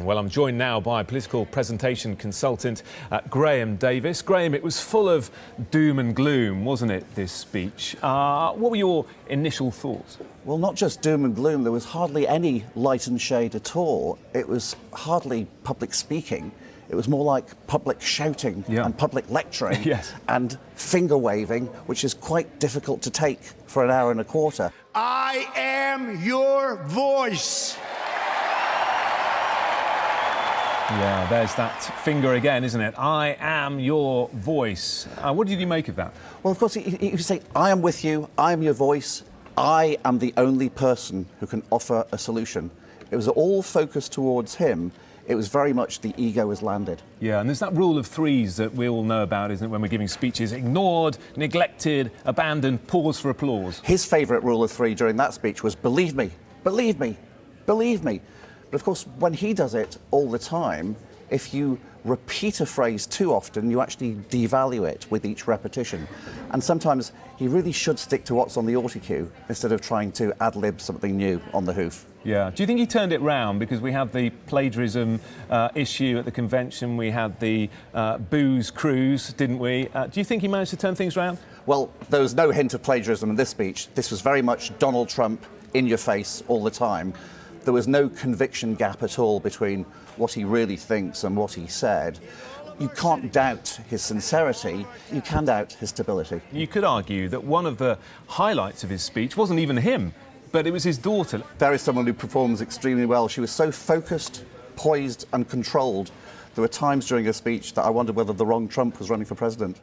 Well, I'm joined now by political presentation consultant Graham Davies. Graham, it was full of doom and gloom, wasn't it, this speech? What were your initial thoughts? Well, not just doom and gloom. There was hardly any light and shade at all. It was hardly public speaking. It was more like public shouting and public lecturing and finger waving, which is quite difficult to take for an hour and a quarter. I am your voice. Yeah, there's that finger again, isn't it? I am your voice. What did you make of that? Well, of course, you say, I am with you, I am your voice, I am the only person who can offer a solution. It was all focused towards him. It was very much the ego has landed. Yeah, and there's that rule of threes that we all know about, isn't it, when we're giving speeches? Ignored, neglected, abandoned, pause for applause. His favourite rule of three during that speech was believe me, believe me, believe me. But of course, when he does it all the time, if you repeat a phrase too often, you actually devalue it with each repetition. And sometimes he really should stick to what's on the autocue instead of trying to ad-lib something new on the hoof. Yeah. Do you think he turned it round? Because we had the plagiarism issue at the convention, we had the booze cruise, didn't we? Do you think he managed to turn things round? Well, there was no hint of plagiarism in this speech. This was very much Donald Trump in your face all the time. There was no conviction gap at all between what he really thinks and what he said. You can't doubt his sincerity, you can doubt his stability. You could argue that one of the highlights of his speech wasn't even him, but it was his daughter. There is someone who performs extremely well. She was so focused, poised and controlled. There were times during her speech that I wondered whether the wrong Trump was running for president.